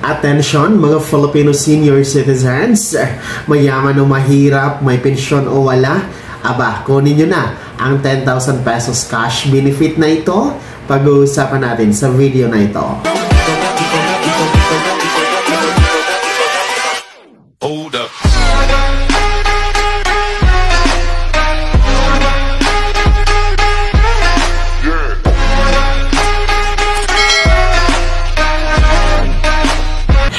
Attention mga Filipino senior citizens, mayaman o mahirap, may pensyon o wala, aba, kunin nyo na ang 10,000 pesos cash benefit na ito. Pag-uusapan natin sa video na ito. Hold up.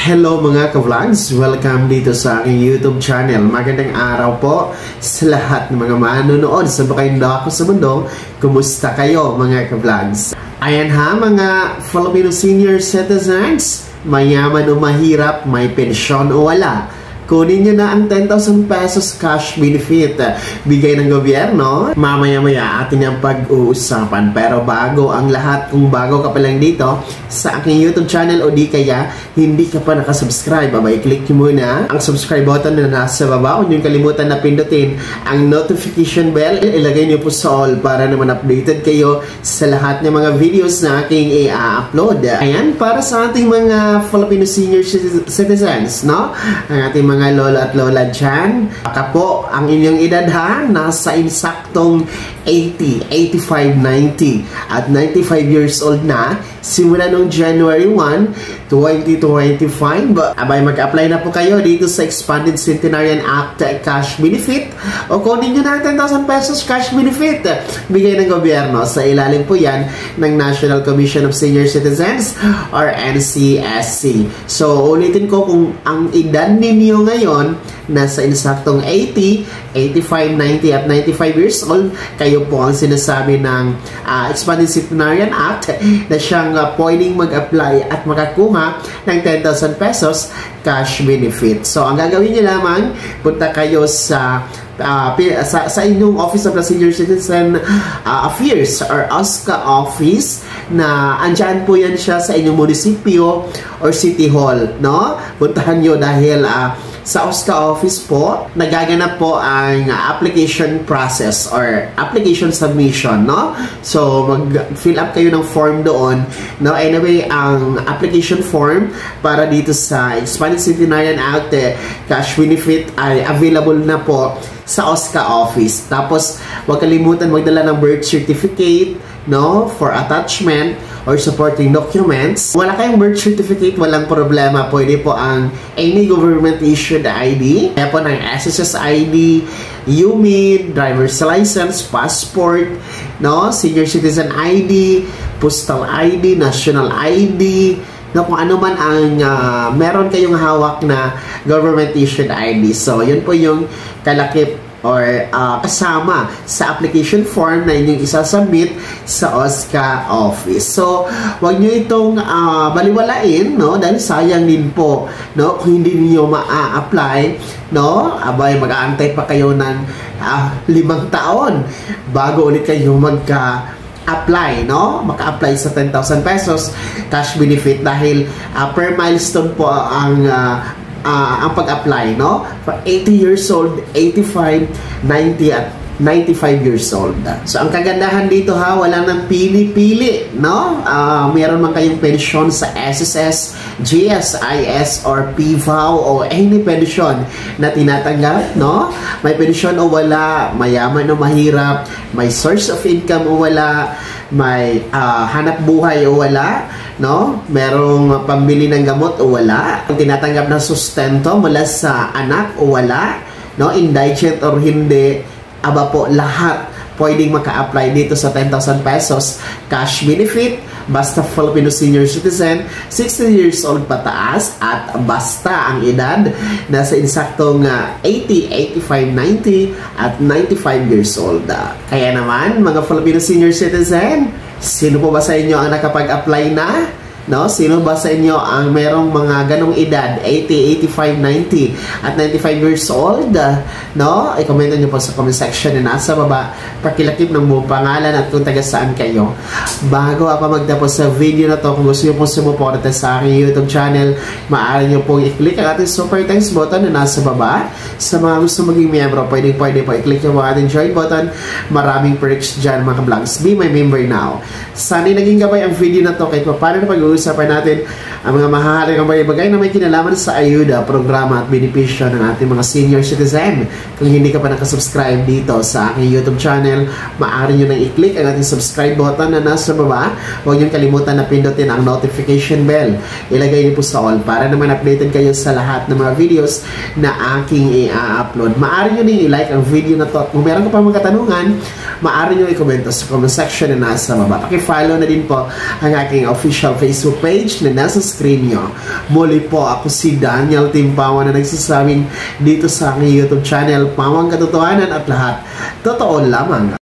Hello mga ka-vlogs! Welcome dito sa aking YouTube channel. Magandang araw po sa lahat ng mga manonood sa Bakainda ako sa mundo. Kumusta kayo mga ka-vlogs? Ayan ha mga Filipino senior citizens, mayaman o mahirap, may pensyon o wala, kunin nyo na ang 10,000 pesos cash benefit bigay ng gobyerno. Mamaya-maya atin yung pag-uusapan. Pero bago ang lahat, kung bago ka pa lang dito sa aking YouTube channel o di kaya hindi ka pa nakasubscribe, abay click nyo muna ang subscribe button na nasa baba. Huwag nyo kalimutan na pindutin ang notification bell. Ilagay nyo po sa all para naman updated kayo sa lahat ng mga videos na aking i-upload. Ayan, para sa ating mga Filipino senior citizens, no? Ang ating mga lola at lola dyan, baka po ang inyong edad ha, nasa insaktong 80, 85, 90 at 95 years old na simula noong January 1, 2025. Abay, mag-apply na po kayo dito sa Expanded Centenarian Act Cash Benefit o kunin nyo na 10,000 pesos cash benefit bigay ng gobyerno. Sa ilalim po yan ng National Commission of Senior Citizens or NCSC. So, ulitin ko, kung ang edad ninyo ngayon nasa insaktong 80, 85, 90 at 95 years old, kayo po ang sinasabi ng Expanded Centenarian Act na siyang pwedeng mag-apply at makakuha ng 10,000 pesos cash benefit. So, ang gagawin niyo lamang, punta kayo sa inyong Office of the Senior Citizen Affairs or OSCA office na andyan po yan siya sa inyong munisipyo or city hall, no? Puntahan nyo dahil sa OSCA office po, nagaganap po ang application process or application submission, no? So, mag-fill up kayo ng form doon, no? Anyway, ang application form para dito sa Expanded Centenarian Act cash benefit ay available na po sa OSCA office. Tapos, huwag kalimutan magdala ng birth certificate, no, for attachment or supporting documents. Wala kayong birth certificate, walang problema. Pwede po ang any government issued ID. Kaya po ng SSS ID, UMID, driver's license, passport, no, senior citizen ID, postal ID, national ID, no, kung ano man ang meron kayong hawak na government issued ID. So, yun po yung kalakip or kasama sa application form na inyong isasubmit sa OSCA office. So, wag nyo itong baliwalain, no? Dahil sayang din po, no? Kung hindi niyo ma-apply, no? Abay, mag-aantay pa kayo ng 5 taon bago ulit kayo apply, no? Maka-apply sa 10,000 pesos cash benefit dahil per milestone po ang pag-apply, no? For 80 years old, 85, 90 at 95 years old. So, ang kagandahan dito ha, wala nang pili-pili, no? Meron man kayong pensyon sa SSS, GSIS, or PVAW, o any pensyon na tinatanggap, no? May pensyon o wala, mayaman o mahirap, may source of income o wala, may hanap buhay o wala, no? Merong pambili ng gamot o wala, ang tinatanggap na sustento mula sa anak o wala, no? Indigent or hindi, aba po, lahat pwedeng maka-apply dito sa 10,000 pesos cash benefit basta Filipino senior citizen, 60 years old pataas at basta ang edad nasa insaktong 80, 85, 90 at 95 years old. Kaya naman mga Filipino senior citizen, sino po ba sa inyo ang nakapag-apply na? No? Sino ba sa inyo ang merong mga ganong edad, 80, 85, 90 at 95 years old? No? I-comment nyo po sa comment section na nasa baba. Pakilakip ng buong pangalan at kung taga saan kayo. Bago ako magtapos sa video na to, kung gusto nyo pong sumuporta sa aking YouTube channel, maaari nyo pong i-click ang ating super thanks button na nasa baba. Sa mga gusto maging miyembro, pwede po i-click yung ating join button. Maraming perks dyan mga vlogs. Be my member now. Sana naging gabay ang video na to kahit paano na pag pag-uusapan natin ang mga mahalagang bagay na may kinalaman sa ayuda, programa at benepisyo ng ating mga senior citizen. Kung hindi ka pa nakasubscribe dito sa aking YouTube channel, maaari nyo nang i-click ang ating subscribe button na nasa baba. Huwag nyo kalimutan na pindutin ang notification bell. Ilagay niyo po sa all para naman updated kayo sa lahat ng mga videos na aking i-upload. Maaari nyo nang i-like ang video na to. Kung meron ka pa mga katanungan, maaari nyo i-comment sa comment section na nasa baba. Paki-follow na din po ang aking official Facebook page na nasa screen nyo. Muli po, ako si Daniel Timpawan na nagsasabing dito sa aking YouTube channel, Pawang Katotohanan at lahat totoo lamang.